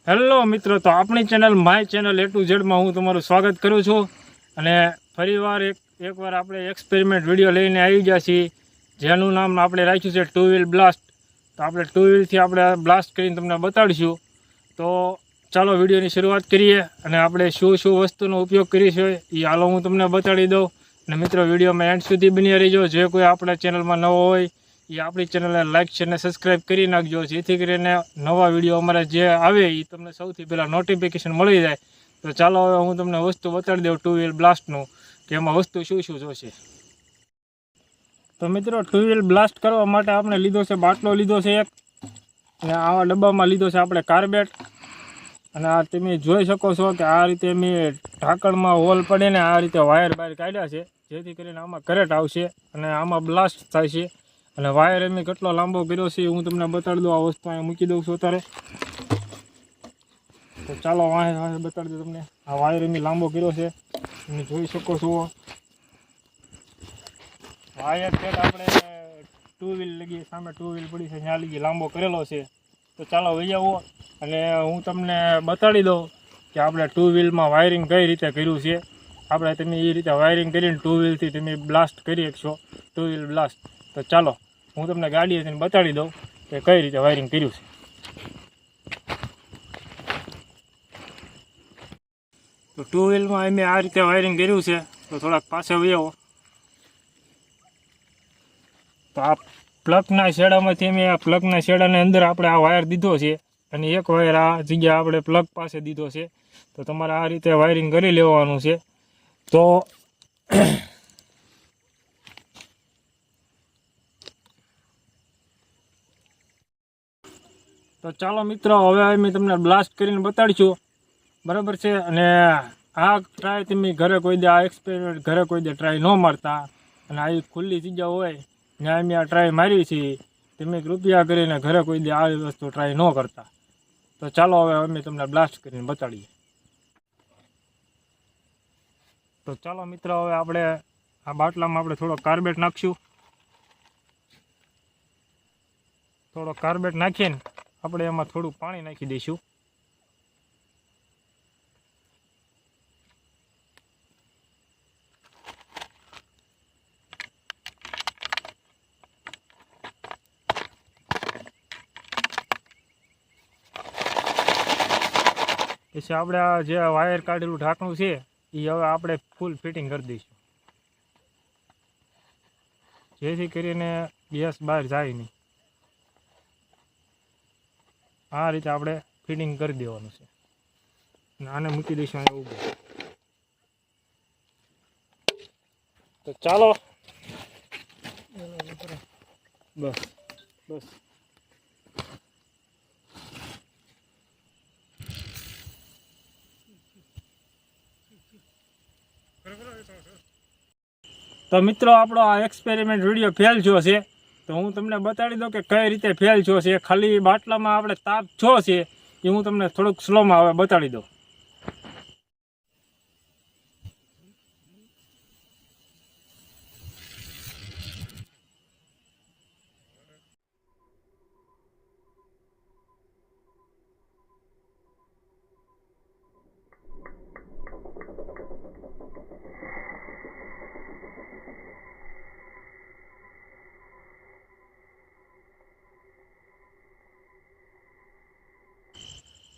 Hello મિત્રો, તો આપણી channel my channel A to Z માં હું તમારું સ્વાગત કરું છું. અને ફરીવાર એકવાર આપણે એક્સપેરિમેન્ટ વિડીયો લઈને આવી ગયા છીએ, જેનું નામ આપણે રાખ્યું છે ટુ વ્હીલ બ્લાસ્ટ. તો આપણે ટુ વ્હીલથી આપણે બ્લાસ્ટ કરીને તમને બતાડીશું. તો ચાલો વિડીયોની શરૂઆત કરીએ અને આપણે શું વસ્તુનો ઉપયોગ કરીશું એ હાલો હું તમને બતાડી દઉં. અને મિત્રો, વિડીયોમાં એન્ડ સુધી બની રહેજો. જે કોઈ આપણા ચેનલમાં નવો હોય એ આપણી ચેનલને લાઇક છે અને સબસ્ક્રાઈબ કરી નાખજો, જેથી કરીને નવા વિડીયો અમારે જે આવે એ તમને સૌથી પહેલાં નોટિફિકેશન મળી જાય. તો ચાલો હવે હું તમને વસ્તુ બતાડી દઉં ટુ વ્હીલ બ્લાસ્ટનું, કે એમાં વસ્તુ શું જોશે. તો મિત્રો, ટુ વ્હીલ બ્લાસ્ટ કરવા માટે આપણે લીધો છે બાટલો લીધો છે એક, અને આવા ડબ્બામાં લીધો છે આપણે કાર્બેટ. અને આ તમે જોઈ શકો છો કે આ રીતે મેં ઢાંકણમાં હોલ પડે ને આ રીતે વાયર બહાર કાઢ્યા છે, જેથી કરીને આમાં કરંટ આવશે અને આમાં બ્લાસ્ટ થાય છે. અને વાયર એમ કેટલો લાંબો કર્યો છે હું તમને બતાડી દઉં. આ વસ્તુ અહીંયા મૂકી દઉં છું અત્યારે. તો ચાલો વાયર બતાડી દઉં તમને. આ વાયર એમ લાંબો કર્યો છે, તમે જોઈ શકો છો. વાયર છે આપણે ટુ વ્હીલ લગી, સામે ટુ વ્હીલ પડી છે ત્યાં લગી લાંબો કરેલો છે. તો ચાલો વહી આવો અને હું તમને બતાડી દઉં કે આપણે ટુ વ્હીલમાં વાયરિંગ કઈ રીતે કર્યું છે. આપણે તમે એ રીતે વાયરિંગ કરીને ટુ વ્હીલથી તમે બ્લાસ્ટ કરી શકશો, ટુ વ્હીલ બ્લાસ્ટ. તો ચાલો હું તમને ગાડી તેને બતાડી દઉં કે કઈ રીતે વાયરિંગ કર્યું છે. તો ટુ વ્હીલમાં અમે આ રીતે વાયરિંગ કર્યું છે. તો થોડાક પાસે વહ્યો. તો આ પ્લગના છેડામાંથી અમે આ પ્લગના છેડાની અંદર આપણે આ વાયર દીધો છે, અને એક વાયર આ જગ્યા આપણે પ્લગ પાસે દીધો છે. તો તમારે આ રીતે વાયરિંગ કરી લેવાનું છે. તો ચાલો મિત્રો, હવે અમે તમને બ્લાસ્ટ કરીને બતાડીશું, બરાબર છે. અને આ ટ્રાય તમે ઘરે કોઈ દે, આ એક્સપેરિમેન્ટ ઘરે કોઈ દે ટ્રાય ન મારતા. અને આ ખુલ્લી જગ્યા હોય ત્યાં અમે આ ટ્રાય મારી છીએ. તમે કૃપયા કરીને ઘરે કોઈ દે આ વસ્તુ ટ્રાય ન કરતા. તો ચાલો હવે અમે તમને બ્લાસ્ટ કરીને બતાડીએ. તો ચાલો મિત્રો, હવે આપણે આ બાટલામાં આપણે થોડો કાર્બેટ નાખશું. થોડો કાર્બેટ નાખીને આપણે એમાં થોડું પાણી નાખી દઈશું. પછી આપણે આ જે વાયર કાઢેલું ઢાંકણું છે એ હવે આપણે ફૂલ ફિટિંગ કરી દઈશું, જેથી કરીને ગેસ બહાર જાય નહીં. આ રીતે આપણે ફિટિંગ કરી દેવાનું છે. અને આને મૂકી દઈશું અહીંયા ઊભું. તો ચાલો બસ. તો મિત્રો, આપણો આ એક્સપેરિમેન્ટ વિડીયો ફેલ થયો છે. તો હું તમને બતાડી દઉં કે કઈ રીતે ફેલ થયો છે. ખાલી બાટલામાં આપણે તાપ થયો છે એ હું તમને થોડુંક સ્લોમાં હવે બતાડી દઉં.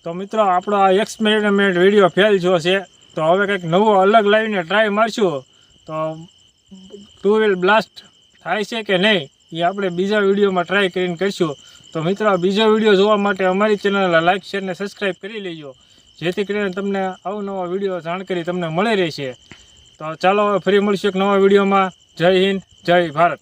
તો મિત્રો, આપણો આ એક્સપેરિમેન્ટ વિડીયો ફેલ થયો છે. તો હવે કંઈક નવો અલગ લાવીને ટ્રાય મારશું. તો ટુ વ્હીલ બ્લાસ્ટ થાય છે કે નહીં એ આપણે બીજા વિડીયોમાં ટ્રાય કરીને કરીશું. તો મિત્રો, બીજો વિડીયો જોવા માટે અમારી ચેનલને લાઇક શેર અને સબસ્ક્રાઈબ કરી લેજો, જેથી કરીને તમને અવનવા વિડીયો જાણકારી તમને મળી રહેશે. તો ચાલો હવે ફરી મળીશું એક નવા વિડીયોમાં. જય હિન્દ, જય ભારત.